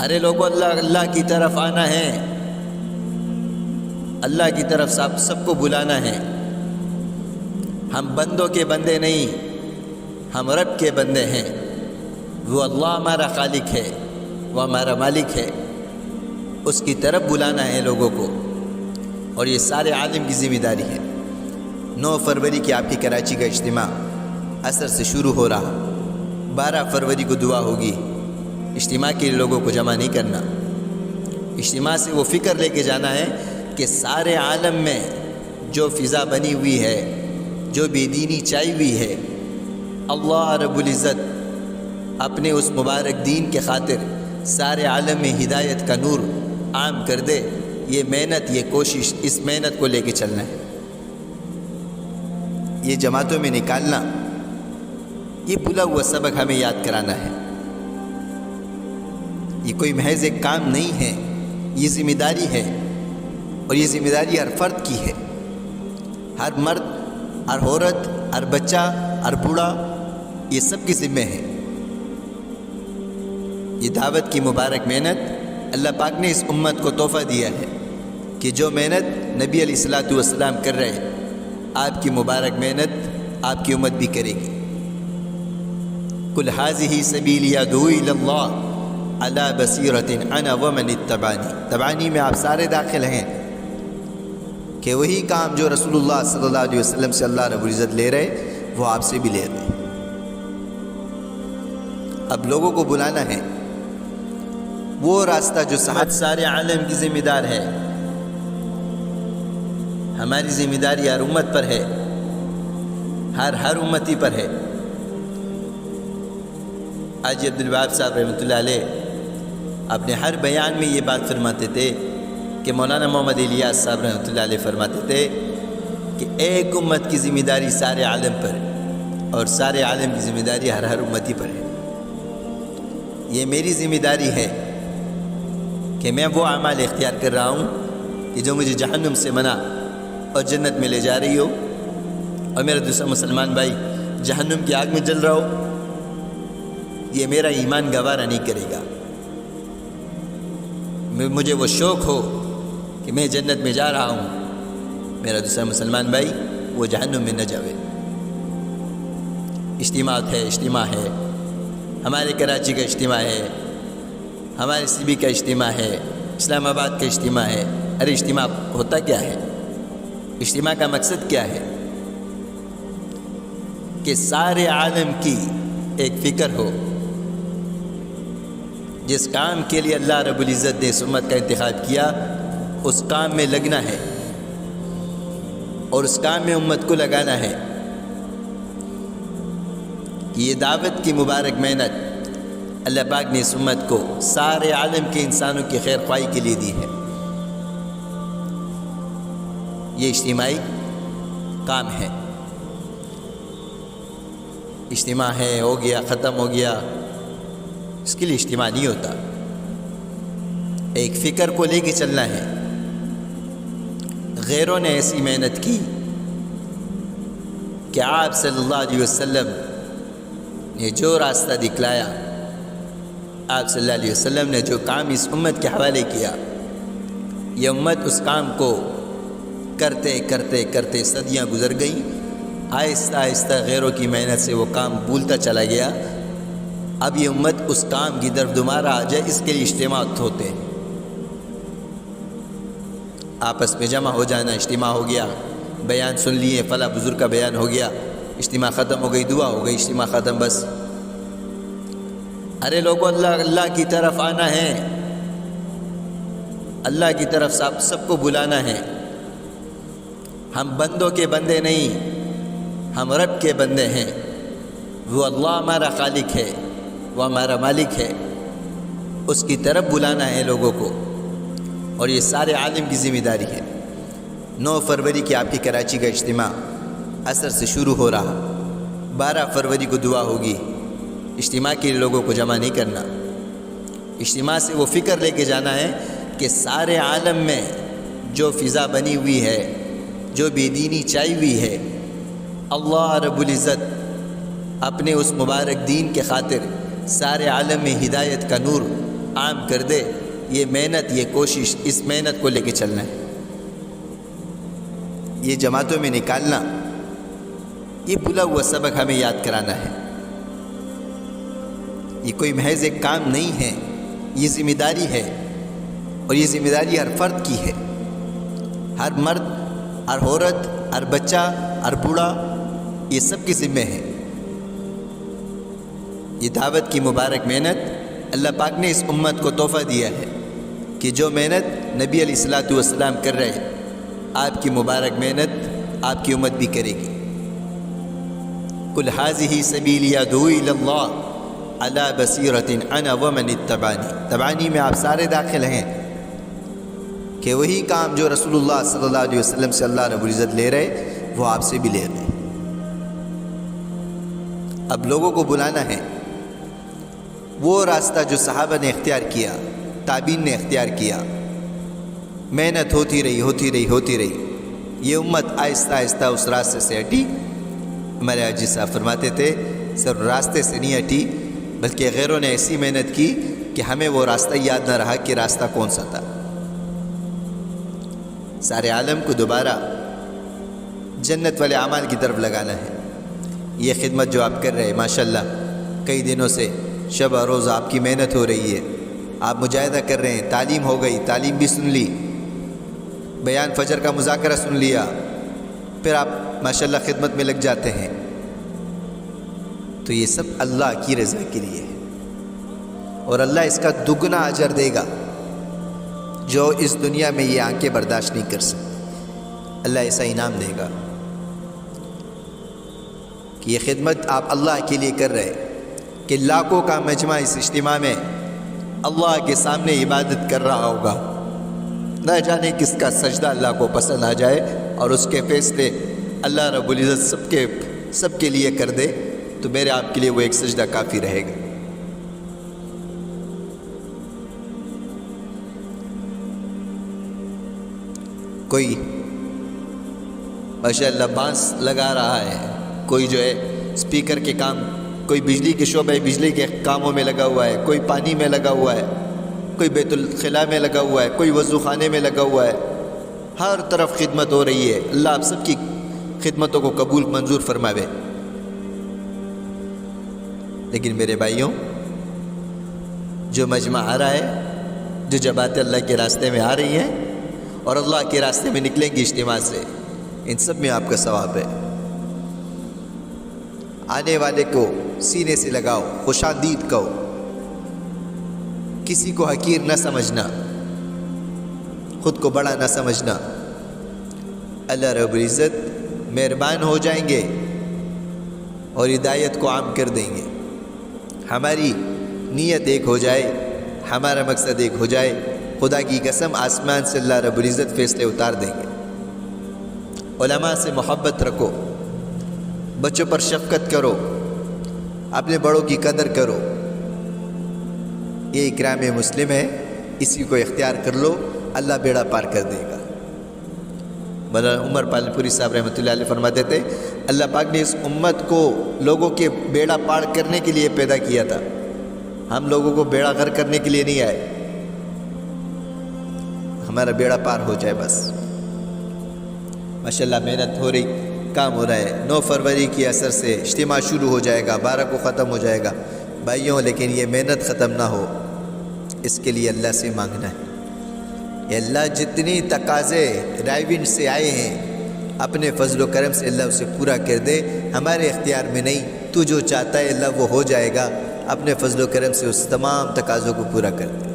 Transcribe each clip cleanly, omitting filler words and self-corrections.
ارے لوگوں، اللہ کی طرف آنا ہے، اللہ کی طرف سب کو بلانا ہے۔ ہم بندوں کے بندے نہیں، ہم رب کے بندے ہیں۔ وہ اللہ ہمارا خالق ہے، وہ ہمارا مالک ہے، اس کی طرف بلانا ہے لوگوں کو، اور یہ سارے عالم کی ذمہ داری ہے۔ 9 فروری کی آپ کی کراچی کا اجتماع عصر سے شروع ہو رہا، 12 فروری کو دعا ہوگی۔ اجتماع کے لیے لوگوں کو جمع نہیں کرنا، اجتماع سے وہ فکر لے کے جانا ہے کہ سارے عالم میں جو فضا بنی ہوئی ہے، جو بے دینی چائی ہوئی ہے، اللہ رب العزت اپنے اس مبارک دین کے خاطر سارے عالم میں ہدایت کا نور عام کر دے۔ یہ محنت، یہ کوشش، اس محنت کو لے کے چلنا ہے، یہ جماعتوں میں نکالنا، یہ بھولا ہوا سبق ہمیں یاد کرانا ہے۔ یہ کوئی محض ایک کام نہیں ہے، یہ ذمہ داری ہے، اور یہ ذمہ داری ہر فرد کی ہے۔ ہر مرد، ہر عورت، ہر بچہ، ہر بوڑھا، یہ سب کی ذمہ ہے۔ یہ دعوت کی مبارک محنت اللہ پاک نے اس امت کو تحفہ دیا ہے کہ جو محنت نبی علیہ الصلوۃ والسلام کر رہے، آپ کی مبارک محنت آپ کی امت بھی کرے گی۔ قل ھذہ سبیلی ادعو الی اللہ علی بصیرۃ انا ومن اتبعنی۔ تبعنی میں آپ سارے داخل ہیں کہ وہی کام جو رسول اللہ صلی اللہ علیہ وسلم سے اللہ رب العزت لے رہے، وہ آپ سے بھی لے رہے۔ اب لوگوں کو بلانا ہے وہ راستہ جو سارے عالم کی ذمہ دار ہے۔ ہماری ذمہ داری ہر امت پر ہے، ہر امتی پر ہے۔ حاجی عبدالوہاب صاحب رحمۃ اللہ علیہ اپنے ہر بیان میں یہ بات فرماتے تھے کہ مولانا محمد الیاس صاحب رحمۃ اللہ علیہ فرماتے تھے کہ ایک امت کی ذمہ داری سارے عالم پر ہے، اور سارے عالم کی ذمہ داری ہر امتی پر ہے۔ یہ میری ذمہ داری ہے کہ میں وہ اعمال اختیار کر رہا ہوں کہ جو مجھے جہنم سے منع اور جنت میں لے جا رہی ہو، اور میرا دوسرا مسلمان بھائی جہنم کی آگ میں جل رہا ہو۔ یہ میرا ایمان گوارہ نہیں کرے گا۔ مجھے وہ شوق ہو کہ میں جنت میں جا رہا ہوں، میرا دوسرا مسلمان بھائی وہ جہنم میں نہ جاوے۔ اجتماع ہے، ہمارے کراچی کا اجتماع ہے، ہمارے سی بی کا اجتماع ہے، اسلام آباد کا اجتماع ہے۔ ارے اجتماع ہوتا کیا ہے؟ اجتماع کا مقصد کیا ہے؟ کہ سارے عالم کی ایک فکر ہو، جس کام کے لیے اللہ رب العزت نے اس امت کا انتخاب کیا، اس کام میں لگنا ہے، اور اس کام میں امت کو لگانا ہے۔ کہ یہ دعوت کی مبارک محنت اللہ پاک نے اس امت کو سارے عالم کے انسانوں کی خیر خواہی کے لیے دی ہے۔ یہ اجتماعی کام ہے، اجتماع ہے، ہو گیا، ختم ہو گیا، اس کے لیے اجتماع نہیں ہوتا۔ ایک فکر کو لے کے چلنا ہے۔ غیروں نے ایسی محنت کی کہ آپ صلی اللہ علیہ وسلم نے جو راستہ دکھلایا، آپ صلی اللہ علیہ وسلم نے جو کام اس امت کے حوالے کیا، یہ امت اس کام کو کرتے کرتے کرتے صدیاں گزر گئیں۔ آہستہ آہستہ غیروں کی محنت سے وہ کام بھولتا چلا گیا۔ اب یہ امت اس کام کی طرف دوبارہ آ جائے، اس کے لیے اجتماعات ہوتے ہیں۔ آپس میں جمع ہو جانا، اجتماع ہو گیا، بیان سن لیے، فلاں بزرگ کا بیان ہو گیا، اجتماع ختم ہو گئی، دعا ہو گئی، اجتماع ختم، بس۔ ارے لوگوں، اللہ کی طرف آنا ہے، اللہ کی طرف سب کو بلانا ہے۔ ہم بندوں کے بندے نہیں، ہم رب کے بندے ہیں۔ وہ اللہ ہمارا خالق ہے، وہ ہمارا مالک ہے، اس کی طرف بلانا ہے لوگوں کو، اور یہ سارے عالم کی ذمہ داری ہے۔ 9 فروری کی آپ کی کراچی کا اجتماع عصر سے شروع ہو رہا، 12 فروری کو دعا ہوگی۔ اجتماع کے لیے لوگوں کو جمع نہیں کرنا، اجتماع سے وہ فکر لے کے جانا ہے کہ سارے عالم میں جو فضا بنی ہوئی ہے، جو بے دینی چائی ہوئی ہے، اللہ رب العزت اپنے اس مبارک دین کے خاطر سارے عالم میں ہدایت کا نور عام کر دے. یہ محنت، یہ کوشش، اس محنت کو لے کے چلنا ہے. یہ جماعتوں میں نکالنا، یہ بھولا ہوا سبق ہمیں یاد کرانا ہے. یہ کوئی محض ایک کام نہیں ہے، یہ ذمہ داری ہے، اور یہ ذمہ داری ہر فرد کی ہے. ہر مرد، ہر عورت، ہر بچہ، ہر بوڑھا، یہ سب کے ذمہ ہے. یہ دعوت کی مبارک محنت اللہ پاک نے اس امت کو تحفہ دیا ہے کہ جو محنت نبی علیہ الصلوۃ والسلام کر رہے ہیں، آپ کی مبارک محنت آپ کی امت بھی کرے گی. قل ھذہ سبیلی ادعو الی اللہ علی بصیرۃ انا ومن اتبعنی. تبعنی میں آپ سارے داخل ہیں کہ وہی کام جو رسول اللہ صلی اللہ علیہ وسلم سے اللہ رب العزت لے رہے وہ آپ سے بھی لے رہے. اب لوگوں کو بلانا ہے وہ راستہ جو صحابہ نے اختیار کیا، تابعین نے اختیار کیا. محنت ہوتی رہی. یہ امت آہستہ آہستہ اس راستے سے ہٹی. ہمارے حاجی صاحب فرماتے تھے صرف راستے سے نہیں ہٹی بلکہ غیروں نے ایسی محنت کی کہ ہمیں وہ راستہ یاد نہ رہا کہ راستہ کون سا تھا. سارے عالم کو دوبارہ جنت والے اعمال کی طرف لگانا ہے. یہ خدمت جو آپ کر رہے ہیں ماشاءاللہ، کئی دنوں سے شب اور روز آپ کی محنت ہو رہی ہے. آپ مجاہدہ کر رہے ہیں، تعلیم ہو گئی، تعلیم بھی سن لی، بیان فجر کا مذاکرہ سن لیا، پھر آپ ماشاءاللہ خدمت میں لگ جاتے ہیں. تو یہ سب اللہ کی رضا کے لیے ہے، اور اللہ اس کا دگنا اجر دے گا جو اس دنیا میں یہ آنکھیں برداشت نہیں کر سکتی. اللہ ایسا انعام دے گا کہ یہ خدمت آپ اللہ کے لیے کر رہے کہ لاکھوں کا مجمع اس اجتماع میں اللہ کے سامنے عبادت کر رہا ہوگا. نہ جانے کس کا سجدہ اللہ کو پسند آ جائے اور اس کے فیصلے اللہ رب العزت سب کے لیے کر دے، تو میرے آپ کے لیے وہ ایک سجدہ کافی رہے گا. کوئی ماشاءاللہ بانس لگا رہا ہے، کوئی جو ہے اسپیکر کے کام، کوئی بجلی کے شعبے بجلی کے کاموں میں لگا ہوا ہے، کوئی پانی میں لگا ہوا ہے، کوئی بیت الخلاء میں لگا ہوا ہے، کوئی وضو خانے میں لگا ہوا ہے. ہر طرف خدمت ہو رہی ہے. اللہ آپ سب کی خدمتوں کو قبول منظور فرماوے. لیکن میرے بھائیوں، جو مجمع آ رہا ہے، جو جماعتیں اللہ کے راستے میں آ رہی ہیں اور اللہ کے راستے میں نکلیں گی اجتماع سے، ان سب میں آپ کا ثواب ہے. آنے والے کو سینے سے لگاؤ، خوش آمدید کہو، کسی کو حقیر نہ سمجھنا، خود کو بڑا نہ سمجھنا. اللہ رب العزت مہربان ہو جائیں گے اور ہدایت کو عام کر دیں گے. ہماری نیت ایک ہو جائے، ہمارا مقصد ایک ہو جائے، خدا کی قسم آسمان سے اللہ رب العزت فیصلے اتار دیں گے. علماء سے محبت رکھو، بچوں پر شفقت کرو، اپنے بڑوں کی قدر کرو. یہ اکرام مسلم ہے، اسی کو اختیار کر لو، اللہ بیڑا پار کر دے گا. مولانا عمر پالن پوری صاحب رحمۃ اللہ علیہ فرماتے تھے اللہ پاک نے اس امت کو لوگوں کے بیڑا پار کرنے کے لیے پیدا کیا تھا. ہم لوگوں کو بیڑا غرق کرنے کے لیے نہیں آئے، ہمارا بیڑا پار ہو جائے بس. ماشاءاللہ محنت ہو رہی، کام ہو رہا ہے. 9 فروری کے اثر سے اجتماع شروع ہو جائے گا، 12 کو ختم ہو جائے گا. بھائیوں، لیکن یہ محنت ختم نہ ہو، اس کے لیے اللہ سے مانگنا ہے. یہ اللہ جتنی تقاضے رائیونڈ سے آئے ہیں اپنے فضل و کرم سے اللہ اسے پورا کر دے. ہمارے اختیار میں نہیں، تو جو چاہتا ہے اللہ وہ ہو جائے گا. اپنے فضل و کرم سے اس تمام تقاضوں کو پورا کر دے.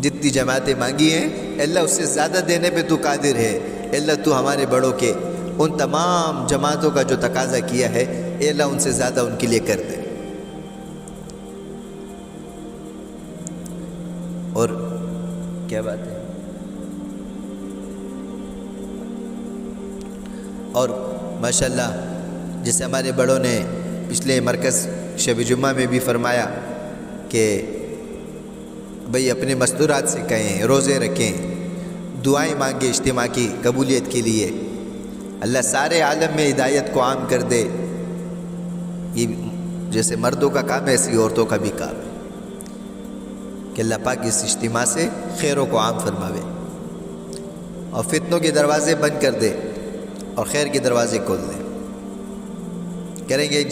جتنی جماعتیں مانگی ہیں اللہ اس سے زیادہ دینے پہ تو قادر ہے. اللہ تو ہمارے بڑوں کے ان تمام جماعتوں کا جو تقاضا کیا ہے اے اللہ ان سے زیادہ ان کے لیے کر دے. اور کیا بات ہے، اور ماشاءاللہ جیسے ہمارے بڑوں نے پچھلے مرکز شب جمعہ میں بھی فرمایا کہ بھئی اپنے مستورات سے کہیں، روزے رکھیں، دعائیں مانگیں اجتماع کی قبولیت کے لیے. اللہ سارے عالم میں ہدایت کو عام کر دے. یہ جیسے مردوں کا کام ہے ایسی عورتوں کا بھی کام ہے کہ کہ اللہ پاک اس اجتماع سے خیروں کو عام فرماوے اور فتنوں کے دروازے بند کر دے اور خیر کے دروازے کھول دے. کریں گے